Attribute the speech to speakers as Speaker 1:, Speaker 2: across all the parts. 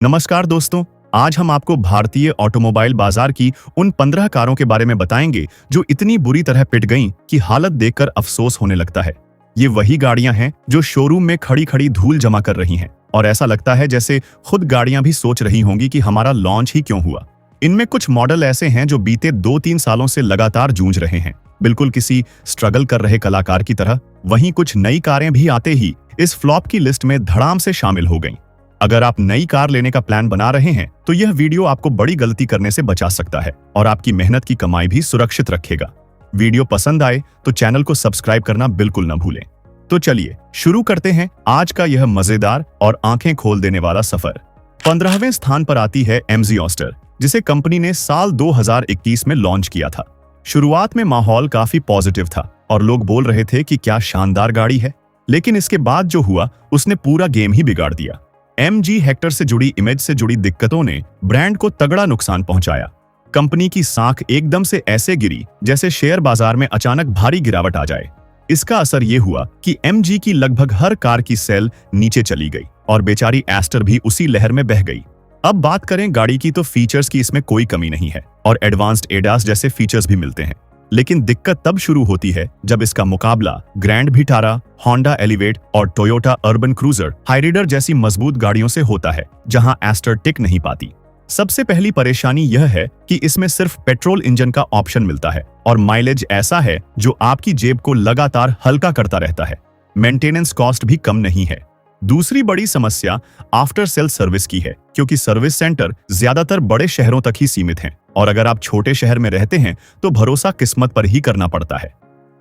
Speaker 1: नमस्कार दोस्तों। आज हम आपको भारतीय ऑटोमोबाइल बाजार की उन 15 कारों के बारे में बताएंगे जो इतनी बुरी तरह पिट गईं कि हालत देखकर अफसोस होने लगता है। ये वही गाड़ियां हैं जो शोरूम में खड़ी खड़ी धूल जमा कर रही हैं और ऐसा लगता है जैसे खुद गाड़ियां भी सोच रही होंगी कि हमारा लॉन्च ही क्यों हुआ। इनमें कुछ मॉडल ऐसे हैं जो बीते 2-3 सालों से लगातार जूझ रहे हैं, बिल्कुल किसी स्ट्रगल कर रहे कलाकार की तरह। वहीं कुछ नई कारें भी आते ही इस फ्लॉप की लिस्ट में धड़ाम से शामिल हो गईं। अगर आप नई कार लेने का प्लान बना रहे हैं तो यह वीडियो आपको बड़ी गलती करने से बचा सकता है और आपकी मेहनत की कमाई भी सुरक्षित रखेगा। वीडियो पसंद आए तो चैनल को सब्सक्राइब करना बिल्कुल न भूलें। तो चलिए शुरू करते हैं आज का यह मजेदार और आंखें खोल देने वाला सफर। 15वें स्थान पर आती है MG ऑस्टर, जिसे कंपनी ने साल 2021 में लॉन्च किया था। शुरुआत में माहौल काफी पॉजिटिव था और लोग बोल रहे थे कि क्या शानदार गाड़ी है, लेकिन इसके बाद जो हुआ उसने पूरा गेम ही बिगाड़ दिया। MG हेक्टर से जुड़ी इमेज से जुड़ी दिक्कतों ने ब्रांड को तगड़ा नुकसान पहुंचाया। कंपनी की साख एकदम से ऐसे गिरी जैसे शेयर बाजार में अचानक भारी गिरावट आ जाए। इसका असर ये हुआ कि MG की लगभग हर कार की सेल नीचे चली गई और बेचारी एस्टर भी उसी लहर में बह गई। अब बात करें गाड़ी की तो फीचर्स की इसमें कोई कमी नहीं है और एडवांस्ड ADAS जैसे फीचर्स भी मिलते हैं, लेकिन दिक्कत तब शुरू होती है जब इसका मुकाबला ग्रैंड विटारा, होंडा एलिवेट और टोयोटा अर्बन क्रूजर हाइराइडर जैसी मजबूत गाड़ियों से होता है, जहां एस्टर टिक नहीं पाती। सबसे पहली परेशानी यह है कि इसमें सिर्फ पेट्रोल इंजन का ऑप्शन मिलता है और माइलेज ऐसा है जो आपकी जेब को लगातार हल्का करता रहता है। मेंटेनेंस कॉस्ट भी कम नहीं है। दूसरी बड़ी समस्या आफ्टर सेल सर्विस की है, क्योंकि सर्विस सेंटर ज्यादातर बड़े शहरों तक ही सीमित हैं और अगर आप छोटे शहर में रहते हैं तो भरोसा किस्मत पर ही करना पड़ता है।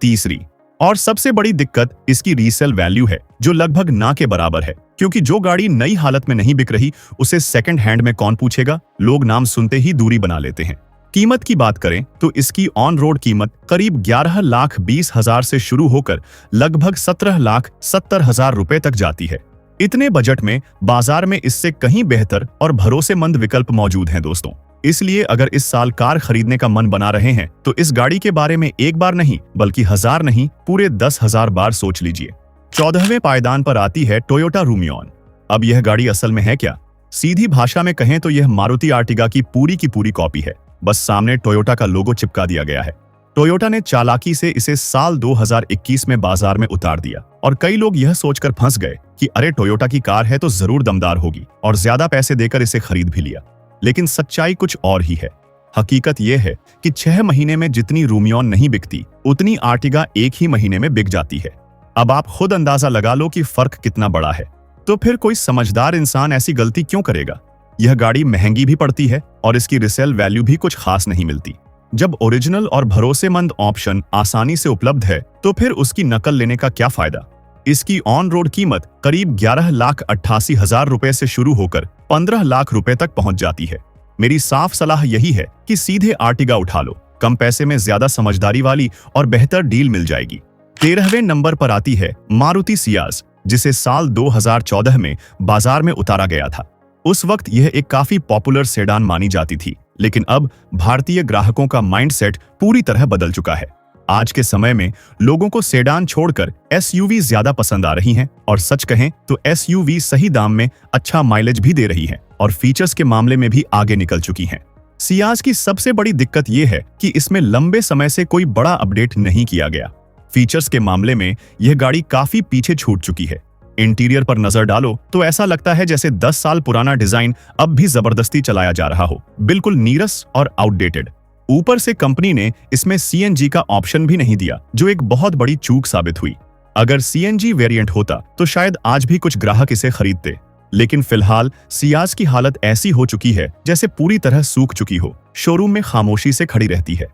Speaker 1: तीसरी और सबसे बड़ी दिक्कत इसकी रीसेल वैल्यू है, जो लगभग ना के बराबर है, क्योंकि जो गाड़ी नई हालत में नहीं बिक रही उसे सेकंड हैंड में कौन पूछेगा। लोग नाम सुनते ही दूरी बना लेते हैं। कीमत की बात करें तो इसकी ऑन रोड कीमत करीब 11,20,000 से शुरू होकर लगभग 17,70,000 रुपए तक जाती है। इतने बजट में बाजार में इससे कहीं बेहतर और भरोसेमंद विकल्प मौजूद हैं दोस्तों। इसलिए अगर इस साल कार खरीदने का मन बना रहे हैं तो इस गाड़ी के बारे में एक बार नहीं बल्कि 1000 नहीं पूरे 10,000 बार सोच लीजिए। 14वें पायदान पर आती है टोयोटा रूमियॉन। अब यह गाड़ी असल में है क्या? सीधी भाषा में कहें तो यह मारुति आर्टिगा की पूरी कॉपी है, बस सामने टोयोटा का लोगो चिपका दिया गया है। टोयोटा ने चालाकी से इसे साल 2021 में बाजार में उतार दिया और कई लोग यह सोचकर फंस गए कि अरे टोयोटा की कार है तो जरूर दमदार होगी, और ज्यादा पैसे देकर इसे खरीद भी लिया। लेकिन सच्चाई कुछ और ही है। हकीकत यह है कि 6 महीने में जितनी रूमियॉन नहीं बिकती उतनी आर्टिगा 1 ही महीने में बिक जाती है। अब आप खुद अंदाजा लगा लो कि फर्क कितना बड़ा है। तो फिर कोई समझदार इंसान ऐसी गलती क्यों करेगा? यह गाड़ी महंगी भी पड़ती है और इसकी रिसेल वैल्यू भी कुछ खास नहीं मिलती। जब ओरिजिनल और भरोसेमंद ऑप्शन आसानी से उपलब्ध है तो फिर उसकी नकल लेने का क्या फायदा। इसकी ऑन रोड कीमत करीब 11,88,000 रुपए से शुरू होकर 15 लाख रुपए तक पहुंच जाती है। मेरी साफ सलाह यही है कि सीधे आर्टिगा उठा लो, कम पैसे में ज्यादा समझदारी वाली और बेहतर डील मिल जाएगी। 13वें नंबर पर आती है मारुति सियाज, जिसे साल 2014 में बाजार में उतारा गया था। उस वक्त यह एक काफी पॉपुलर सेडान मानी जाती थी, लेकिन अब भारतीय ग्राहकों का माइंडसेट पूरी तरह बदल चुका है। आज के समय में लोगों को सेडान छोड़कर SUV ज्यादा पसंद आ रही हैं और सच कहें तो SUV सही दाम में अच्छा माइलेज भी दे रही है और फीचर्स के मामले में भी आगे निकल चुकी हैं। सियाज की सबसे बड़ी दिक्कत यह है कि इसमें लंबे समय से कोई बड़ा अपडेट नहीं किया गया। फीचर्स के मामले में यह गाड़ी काफी पीछे छूट चुकी है। इंटीरियर पर नजर डालो तो ऐसा लगता है जैसे 10 साल पुराना डिजाइन अब भी जबरदस्ती चलाया जा रहा हो, बिल्कुल नीरस और आउटडेटेड। ऊपर से कंपनी ने इसमें CNG का ऑप्शन भी नहीं दिया, जो एक बहुत बड़ी चूक साबित हुई। अगर CNG वेरिएंट होता तो शायद आज भी कुछ ग्राहक इसे खरीदते, लेकिन फिलहाल सियाज की हालत ऐसी हो चुकी है जैसे पूरी तरह सूख चुकी हो, शोरूम में खामोशी से खड़ी रहती है।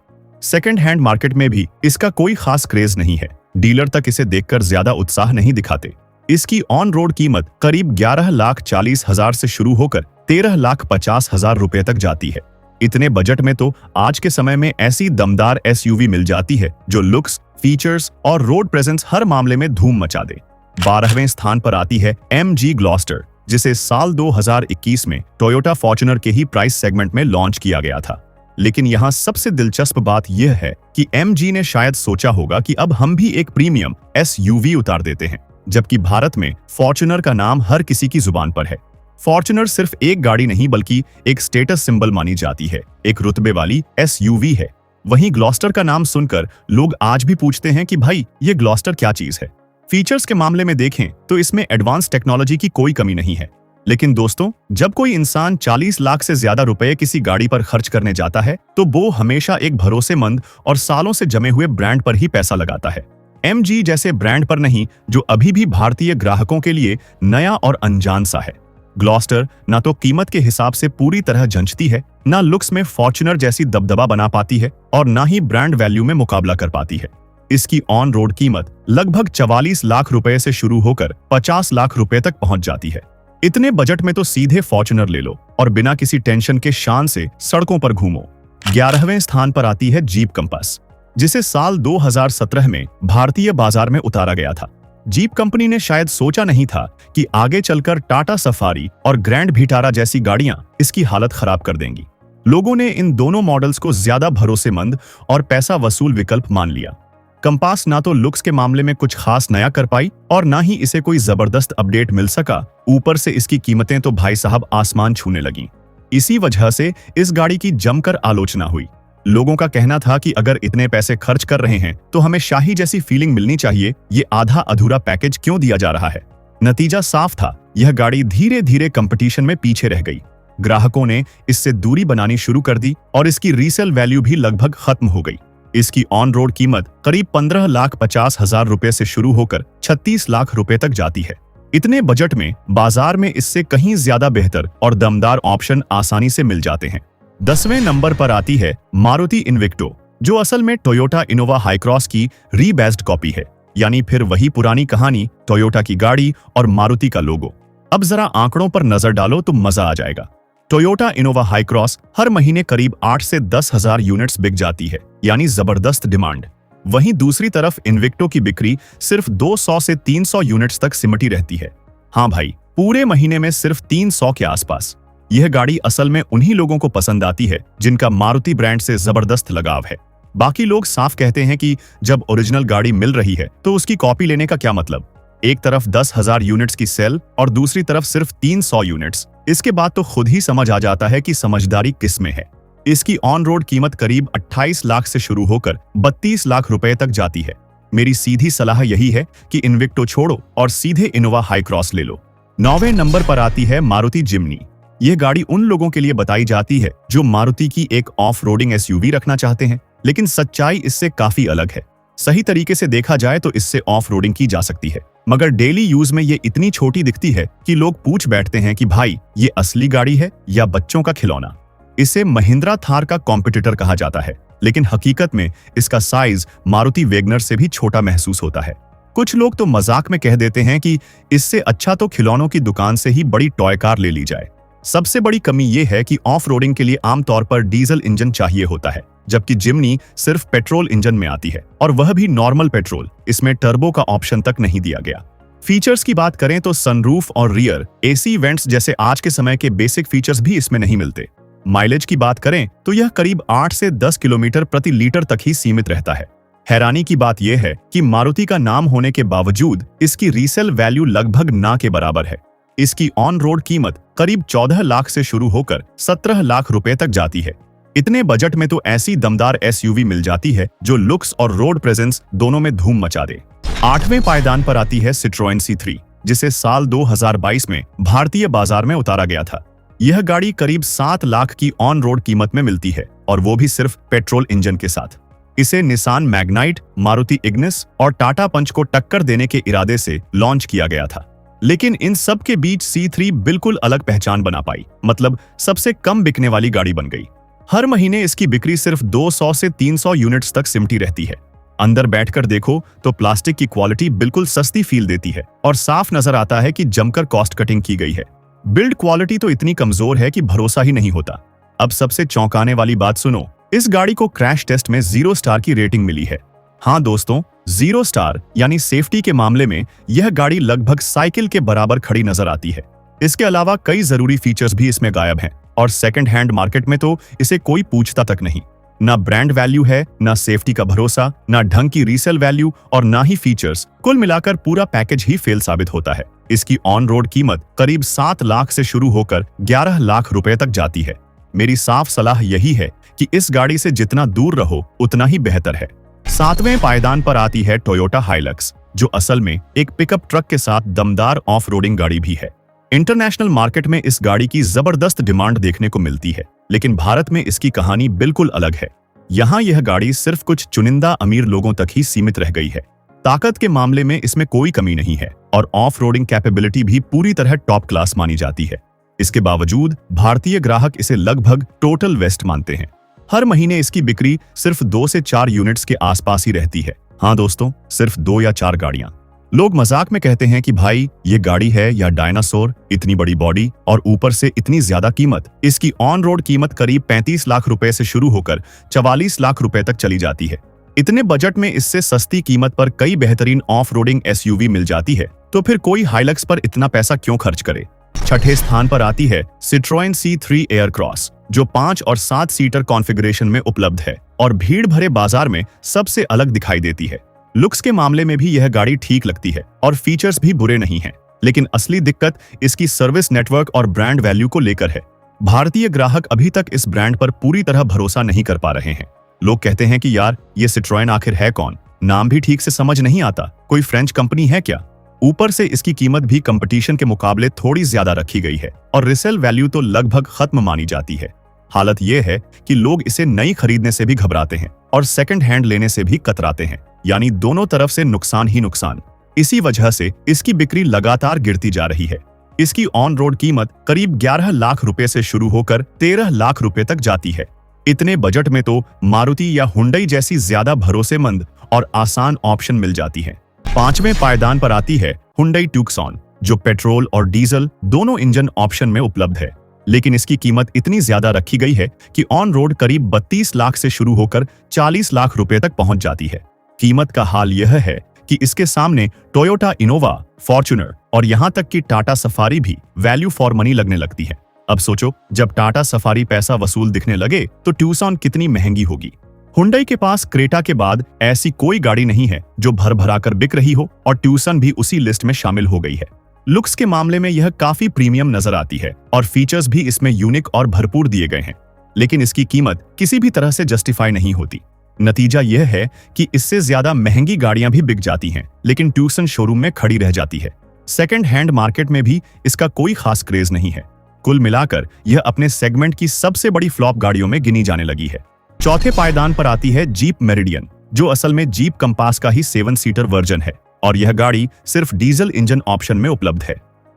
Speaker 1: सेकंड हैंड मार्केट में भी इसका कोई खास क्रेज नहीं है। डीलर तक इसे देखकर ज्यादा उत्साह नहीं दिखाते। इसकी ऑन रोड कीमत करीब 11,40,000 से शुरू होकर 13,50,000 रुपए तक जाती है। इतने बजट में तो आज के समय में ऐसी दमदार SUV मिल जाती है जो लुक्स, फीचर्स और रोड प्रेजेंस हर मामले में धूम मचा दे। 12वें स्थान पर आती है MG ग्लॉस्टर, जिसे साल 2021 में टोयोटा फॉर्च्यूनर के ही प्राइस सेगमेंट में लॉन्च किया गया था। लेकिन यहाँ सबसे दिलचस्प बात यह है कि MG ने शायद सोचा होगा कि अब हम भी एक प्रीमियम SUV उतार देते हैं, जबकि भारत में फॉर्च्यूनर का नाम हर किसी की जुबान पर है। फॉर्च्यूनर सिर्फ एक गाड़ी नहीं बल्कि एक स्टेटस सिंबल मानी जाती है, एक रुतबे वाली एसयूवी है। वहीं ग्लॉस्टर का नाम सुनकर लोग आज भी पूछते हैं कि भाई ये ग्लॉस्टर क्या चीज है। फीचर्स के मामले में देखें तो इसमें एडवांस टेक्नोलॉजी की कोई कमी नहीं है, लेकिन दोस्तों जब कोई इंसान 40 लाख से ज्यादा रुपए किसी गाड़ी पर खर्च करने जाता है तो वो हमेशा एक भरोसेमंद और सालों से जमे हुए ब्रांड पर ही पैसा लगाता है। MG जैसे ब्रांड पर नहीं, जो अभी भी भारतीय ग्राहकों के लिए नया और अनजान सा है। ग्लॉस्टर ना तो कीमत के हिसाब से पूरी तरह जंचती है, ना लुक्स में फॉर्च्यूनर जैसी दबदबा बना पाती है और ना ही ब्रांड वैल्यू में मुकाबला कर पाती है। इसकी ऑन रोड कीमत लगभग 44 लाख रुपए से शुरू होकर 50 लाख रुपए तक पहुंच जाती है। इतने बजट में तो सीधे फॉर्च्यूनर ले लो और बिना किसी टेंशन के शान से सड़कों पर घूमो। 11वें स्थान पर आती है जीप कंपास, जिसे साल 2017 में भारतीय बाजार में उतारा गया था। जीप कंपनी ने शायद सोचा नहीं था कि आगे चलकर टाटा सफारी और ग्रैंड विटारा जैसी गाड़ियां इसकी हालत खराब कर देंगी। लोगों ने इन दोनों मॉडल्स को ज्यादा भरोसेमंद और पैसा वसूल विकल्प मान लिया। कंपास ना तो लुक्स के मामले में कुछ खास नया कर पाई और ना ही इसे कोई जबरदस्त अपडेट मिल सका। ऊपर से इसकी कीमतें तो भाई साहब आसमान छूने लगीं। इसी वजह से इस गाड़ी की जमकर आलोचना हुई। लोगों का कहना था कि अगर इतने पैसे खर्च कर रहे हैं तो हमें शाही जैसी फीलिंग मिलनी चाहिए, ये आधा अधूरा पैकेज क्यों दिया जा रहा है। नतीजा साफ था, यह गाड़ी धीरे धीरे कंपटीशन में पीछे रह गई। ग्राहकों ने इससे दूरी बनानी शुरू कर दी और इसकी रीसेल वैल्यू भी लगभग खत्म हो गई। इसकी ऑन रोड कीमत करीब 15,50,000 रुपए से शुरू होकर 36 लाख रुपए तक जाती है। इतने बजट में बाजार में इससे कहीं ज्यादा बेहतर और दमदार ऑप्शन आसानी से मिल जाते हैं। 10वें नंबर पर आती है मारुति इन्विक्टो, जो असल में टोयोटा इनोवा हाईक्रॉस की रीबैज्ड कॉपी है। यानी फिर वही पुरानी कहानी, टोयोटा की गाड़ी और मारुति का लोगो। अब जरा आंकड़ों पर नजर डालो तो मजा आ जाएगा। टोयोटा इनोवा हाईक्रॉस हर महीने करीब 8 से 10,000 यूनिट्स बिक जाती है, यानी जबरदस्त डिमांड। वहीं दूसरी तरफ इन्विक्टो की बिक्री सिर्फ 200 से 300 यूनिट्स तक सिमटी रहती है। हाँ भाई, पूरे महीने में सिर्फ 300 के आसपास। यह गाड़ी असल में उन्हीं लोगों को पसंद आती है जिनका मारुति ब्रांड से जबरदस्त लगाव है। बाकी लोग साफ कहते हैं कि जब ओरिजिनल गाड़ी मिल रही है तो उसकी कॉपी लेने का क्या मतलब। एक तरफ 10,000 यूनिट्स की सेल और दूसरी तरफ सिर्फ 300 यूनिट्स। इसके बाद तो खुद ही समझ आ जाता है कि समझदारी किस में है। इसकी ऑन रोड कीमत करीब 28 लाख से शुरू होकर 32 लाख रुपए तक जाती है। मेरी सीधी सलाह यही है कि इन्विक्टो छोड़ो और सीधे इनोवा हाईक्रॉस ले लो। 9वें नंबर पर आती है मारुति जिम्नी। यह गाड़ी उन लोगों के लिए बताई जाती है जो मारुति की एक ऑफ रोडिंग एसयूवी रखना चाहते हैं, लेकिन सच्चाई इससे काफी अलग है। सही तरीके से देखा जाए तो इससे ऑफ रोडिंग की जा सकती है, मगर डेली यूज में ये इतनी छोटी दिखती है कि लोग पूछ बैठते हैं कि भाई ये असली गाड़ी है या बच्चों का खिलौना। इसे महिंद्रा थार का कॉम्पिटिटर कहा जाता है, लेकिन हकीकत में इसका साइज मारुति वैगनर से भी छोटा महसूस होता है। कुछ लोग तो मजाक में कह देते हैं कि इससे अच्छा तो खिलौनों की दुकान से ही बड़ी टॉय कार ले ली जाए। सबसे बड़ी कमी यह है कि ऑफ रोडिंग के लिए आमतौर पर डीजल इंजन चाहिए होता है, जबकि जिम्नी सिर्फ पेट्रोल इंजन में आती है, और वह भी नॉर्मल पेट्रोल। इसमें टर्बो का ऑप्शन तक नहीं दिया गया। फीचर्स की बात करें तो सनरूफ और रियर एसी वेंट्स जैसे आज के समय के बेसिक फीचर्स भी इसमें नहीं मिलते। माइलेज की बात करें तो यह करीब 8 से 10 किलोमीटर प्रति लीटर तक ही सीमित रहता है। हैरानी की बात यह है कि मारुति का नाम होने के बावजूद इसकी रीसेल वैल्यू लगभग ना के बराबर है। इसकी ऑन रोड कीमत करीब 14 लाख से शुरू होकर 17 लाख रुपए तक जाती है। इतने बजट में तो ऐसी दमदार एसयूवी मिल जाती है जो लुक्स और रोड प्रेजेंस दोनों में धूम मचा दे। 8वें पायदान पर आती है सिट्रोएन C3, जिसे साल 2022 में भारतीय बाजार में उतारा गया था। यह गाड़ी करीब 7 लाख की ऑन रोड कीमत में मिलती है, और वो भी सिर्फ पेट्रोल इंजन के साथ। इसे निसान मैग्नाइट, मारुति इग्निस और टाटा पंच को टक्कर देने के इरादे से लॉन्च किया गया था। लेकिन इन सब के बीच C3 बिल्कुल अलग पहचान बना पाई, मतलब सबसे कम बिकने वाली गाड़ी बन गई। हर महीने इसकी बिक्री सिर्फ 200 से 300 यूनिट्स तक सिमटी रहती है। अंदर बैठकर देखो तो प्लास्टिक की क्वालिटी बिल्कुल सस्ती फील देती है और साफ नजर आता है कि जमकर कॉस्ट कटिंग की गई है। बिल्ड क्वालिटी तो इतनी कमजोर है कि भरोसा ही नहीं होता। अब सबसे चौंकाने वाली बात सुनो, इस गाड़ी को क्रैश टेस्ट में 0 स्टार की रेटिंग मिली है। हाँ दोस्तों, 0 स्टार यानी सेफ्टी के मामले में यह गाड़ी लगभग साइकिल के बराबर खड़ी नजर आती है। इसके अलावा कई जरूरी फीचर्स भी इसमें गायब हैं, और सेकंड हैंड मार्केट में तो इसे कोई पूछता तक नहीं। ना ब्रांड वैल्यू है, ना सेफ्टी का भरोसा, ना ढंग की रीसेल वैल्यू और ना ही फीचर्स। कुल मिलाकर पूरा पैकेज ही फेल साबित होता है। इसकी ऑन रोड कीमत करीब 7 लाख से शुरू होकर 11 लाख रुपए तक जाती है। मेरी साफ सलाह यही है कि इस गाड़ी से जितना दूर रहो उतना ही बेहतर है। 7वें पायदान पर आती है टोयोटा हाइलक्स, जो असल में एक पिकअप ट्रक के साथ दमदार ऑफ रोडिंग गाड़ी भी है। इंटरनेशनल मार्केट में इस गाड़ी की जबरदस्त डिमांड देखने को मिलती है, लेकिन भारत में इसकी कहानी बिल्कुल अलग है। यहाँ यह गाड़ी सिर्फ कुछ चुनिंदा अमीर लोगों तक ही सीमित रह गई है। ताकत के मामले में इसमें कोई कमी नहीं है और ऑफ रोडिंग कैपेबिलिटी भी पूरी तरह टॉप क्लास मानी जाती है। इसके बावजूद भारतीय ग्राहक इसे लगभग टोटल वेस्ट मानते हैं। हर महीने इसकी बिक्री सिर्फ 2 से 4 यूनिट्स के आसपास ही रहती है। हाँ दोस्तों, सिर्फ 2 या 4 गाड़ियां। लोग मजाक में कहते हैं कि भाई ये गाड़ी है या डायनासोर, इतनी बड़ी बॉडी और ऊपर से इतनी ज्यादा कीमत। इसकी ऑन रोड कीमत करीब 35 लाख रुपए से शुरू होकर 44 लाख रुपए तक चली जाती है। इतने बजट में इससे सस्ती कीमत पर कई बेहतरीन ऑफ रोडिंग एसयूवी मिल जाती है, तो फिर कोई हाइलक्स पर इतना पैसा क्यों खर्च करे। 6ठे स्थान पर आती है सिट्रोएन C3 एयरक्रॉस, जो 5 और 7 सीटर कॉन्फ़िगरेशन में उपलब्ध है और भीड़ भरे बाजार में सबसे अलग दिखाई देती है। लुक्स के मामले में भी यह गाड़ी ठीक लगती है और फीचर्स भी बुरे नहीं हैं, लेकिन असली दिक्कत इसकी सर्विस नेटवर्क और ब्रांड वैल्यू को लेकर है। भारतीय ग्राहक अभी तक इस ब्रांड पर पूरी तरह भरोसा नहीं कर पा रहे हैं। लोग कहते हैं कि यार ये सिट्रोएन आखिर है कौन, नाम भी ठीक से समझ नहीं आता, कोई फ्रेंच कंपनी है क्या। ऊपर से इसकी कीमत भी कंपटीशन के मुकाबले थोड़ी ज्यादा रखी गई है और रिसेल वैल्यू तो लगभग खत्म मानी जाती है। हालत यह है कि लोग इसे नई खरीदने से भी घबराते हैं और सेकंड हैंड लेने से भी कतराते हैं, यानी दोनों तरफ से नुकसान ही नुकसान। इसी वजह से इसकी बिक्री लगातार गिरती जा रही है। इसकी ऑन रोड कीमत करीब 11 लाख रुपए से शुरू होकर 13 लाख रुपए तक जाती है। इतने बजट में तो मारुति या हुंडई जैसी ज्यादा भरोसेमंद और आसान ऑप्शन मिल जाती है। 5वें पायदान पर आती है हुंडई ट्यूक्सॉन, जो पेट्रोल और डीजल दोनों इंजन ऑप्शन में उपलब्ध है, लेकिन इसकी कीमत इतनी ज्यादा रखी गई है कि ऑन रोड करीब 32 लाख से शुरू होकर 40 लाख रुपए तक पहुंच जाती है। कीमत का हाल यह है कि इसके सामने टोयोटा इनोवा, फॉर्च्यूनर और यहां तक कि टाटा सफारी भी वैल्यू फॉर मनी लगने लगती है। अब सोचो, जब टाटा सफारी पैसा वसूल दिखने लगे तो ट्यूक्सॉन कितनी महंगी होगी। हुंडई के पास क्रेटा के बाद ऐसी कोई गाड़ी नहीं है जो भर भरा कर बिक रही हो और ट्यूक्सॉन भी उसी लिस्ट में शामिल हो गई है। लुक्स के मामले में यह काफी प्रीमियम नजर आती है और फीचर्स भी इसमें यूनिक और भरपूर दिए गए हैं, लेकिन इसकी कीमत किसी भी तरह से जस्टिफाई नहीं होती। नतीजा यह है कि इससे ज्यादा महंगी गाड़ियां भी बिक जाती हैं, लेकिन ट्यूक्सॉन शोरूम में खड़ी रह जाती है। सेकंड हैंड मार्केट में भी इसका कोई खास क्रेज नहीं है। कुल मिलाकर यह अपने सेगमेंट की सबसे बड़ी फ्लॉप गाड़ियों में गिनी जाने लगी है। चौथे पायदान पर आती है जीप मेरिडियन, जो असल में जीप कंपास का ही 7 सीटर वर्जन है और यह गाड़ी सिर्फ डीजल इंजन ऑप्शन में उपलब्ध है।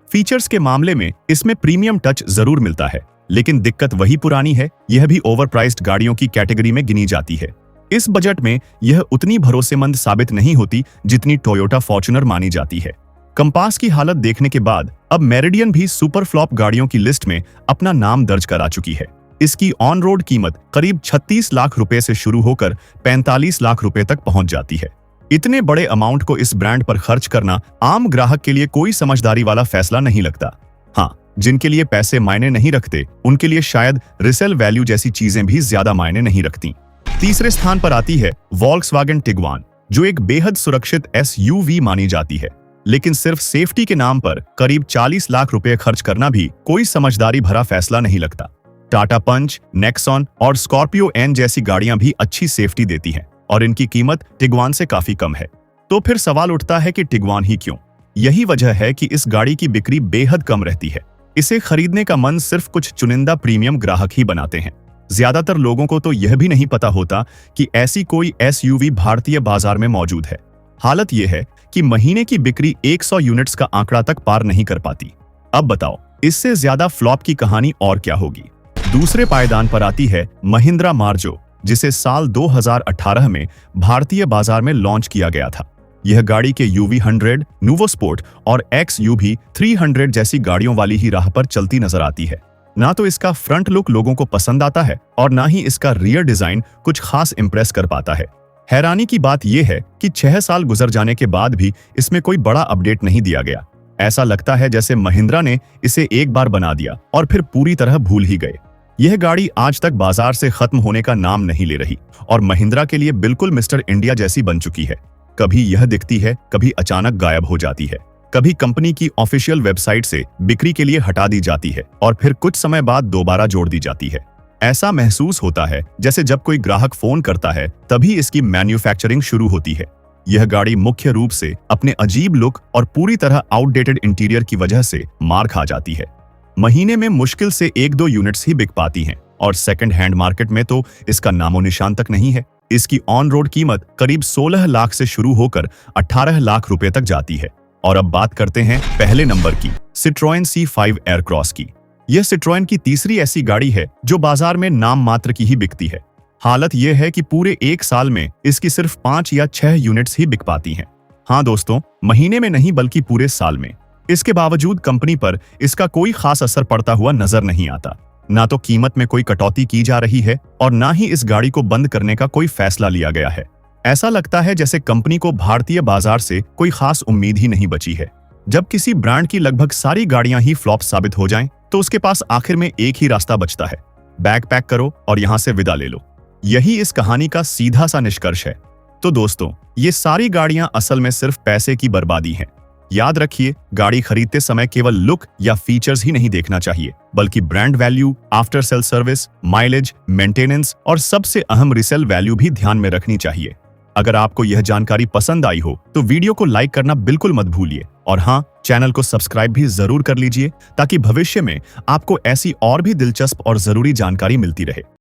Speaker 1: फीचर्स के मामले में इसमें प्रीमियम टच जरूर मिलता है, लेकिन दिक्कत वही पुरानी है, यह भी ओवरप्राइस्ड गाड़ियों की कैटेगरी में गिनी जाती है। इस बजट में यह उतनी भरोसेमंद साबित नहीं होती जितनी टोयोटा फॉर्च्यूनर मानी जाती है। कंपास की हालत देखने के बाद अब मेरिडियन भी सुपर फ्लॉप गाड़ियों की लिस्ट में अपना नाम दर्ज करा चुकी है। इसकी ऑन रोड कीमत करीब 36 लाख रुपए से शुरू होकर 45 लाख रुपए तक पहुंच जाती है। इतने बड़े अमाउंट को इस ब्रांड पर खर्च करना आम ग्राहक के लिए कोई समझदारी वाला फैसला नहीं लगता। हाँ, जिनके लिए पैसे मायने नहीं रखते उनके लिए शायद रिसेल वैल्यू जैसी चीजें भी ज्यादा मायने नहीं रखती। तीसरे स्थान पर आती है वॉल्क्सवैगन टिगवान, जो एक बेहद सुरक्षित एसयूवी मानी जाती है, लेकिन सिर्फ सेफ्टी के नाम पर करीब 40 लाख रुपए खर्च करना भी कोई समझदारी भरा फैसला नहीं लगता। टाटा पंच, नेक्सॉन और स्कॉर्पियो एन जैसी गाड़ियां भी अच्छी सेफ्टी देती हैं और इनकी कीमत टिगवान से काफी कम है। तो फिर सवाल उठता है कि टिगवान ही क्यों? यही वजह है कि इस गाड़ी की बिक्री बेहद कम रहती है। इसे खरीदने का मन सिर्फ कुछ चुनिंदा प्रीमियम ग्राहक ही बनाते हैं। ज्यादातर लोगों को तो यह भी नहीं पता होता कि ऐसी कोई एसयूवी भारतीय बाजार में मौजूद है। हालत यह है कि महीने की बिक्री 100 यूनिट्स का आंकड़ा तक पार नहीं कर पाती। अब बताओ, इससे ज्यादा फ्लॉप की कहानी और क्या होगी? दूसरे पायदान पर आती है महिंद्रा मार्जो, जिसे साल 2018 में भारतीय बाजार में लॉन्च किया गया था। यह गाड़ी के UV100, नुवो स्पोर्ट और XUV 300 जैसी गाड़ियों वाली ही राह पर चलती नजर आती है। ना तो इसका फ्रंट लुक लोगों को पसंद आता है और ना ही इसका रियर डिजाइन कुछ खास इंप्रेस कर पाता है। हैरानी की बात यह है कि 6 साल गुजर जाने के बाद भी इसमें कोई बड़ा अपडेट नहीं दिया गया। ऐसा लगता है जैसे महिंद्रा ने इसे एक बार बना दिया और फिर पूरी तरह भूल ही गए। यह गाड़ी आज तक बाजार से खत्म होने का नाम नहीं ले रही और महिंद्रा के लिए बिल्कुल मिस्टर इंडिया जैसी बन चुकी है। कभी यह दिखती है, कभी अचानक गायब हो जाती है, कभी कंपनी की ऑफिशियल वेबसाइट से बिक्री के लिए हटा दी जाती है और फिर कुछ समय बाद दोबारा जोड़ दी जाती है। ऐसा महसूस होता है जैसे जब कोई ग्राहक फोन करता है तभी इसकी मैन्युफैक्चरिंग शुरू होती है। यह गाड़ी मुख्य रूप से अपने अजीब लुक और पूरी तरह आउटडेटेड इंटीरियर की वजह से मार खा जाती है। महीने में मुश्किल से 1-2 यूनिट्स ही बिक पाती हैं और सेकंड हैंड मार्केट में तो इसका नामो निशान तक नहीं है। इसकी ऑन रोड कीमत करीब 16 लाख से शुरू होकर 18 लाख रुपए तक जाती है। और अब बात करते हैं पहले नंबर की, सिट्रोएन C5 एयरक्रॉस की। यह सिट्रोएन की तीसरी ऐसी गाड़ी है जो बाजार में नाम मात्र की ही बिकती है। हालत यह है कि पूरे 1 साल में इसकी सिर्फ 5 या 6 यूनिट्स ही बिक पाती हैं। हाँ दोस्तों, महीने में नहीं बल्कि पूरे साल में। इसके बावजूद कंपनी पर इसका कोई खास असर पड़ता हुआ नजर नहीं आता। ना तो कीमत में कोई कटौती की जा रही है और ना ही इस गाड़ी को बंद करने का कोई फैसला लिया गया है। ऐसा लगता है जैसे कंपनी को भारतीय बाजार से कोई खास उम्मीद ही नहीं बची है। जब किसी ब्रांड की लगभग सारी गाड़ियां ही फ्लॉप साबित हो जाएं, तो उसके पास आखिर में एक ही रास्ता बचता है, बैग पैक करो और यहां से विदा ले लो। यही इस कहानी का सीधा सा निष्कर्ष है। तो दोस्तों, ये सारी गाड़ियां असल में सिर्फ पैसे की बर्बादी हैं। याद रखिए, गाड़ी खरीदते समय केवल लुक या फीचर्स ही नहीं देखना चाहिए, बल्कि brand value, after sale service, mileage, maintenance और सबसे अहम रीसेल वैल्यू भी ध्यान में रखनी चाहिए। अगर आपको यह जानकारी पसंद आई हो तो वीडियो को लाइक करना बिल्कुल मत भूलिए और हाँ, चैनल को सब्सक्राइब भी जरूर कर लीजिए ताकि भविष्य में आपको ऐसी और भी दिलचस्प और जरूरी जानकारी मिलती रहे।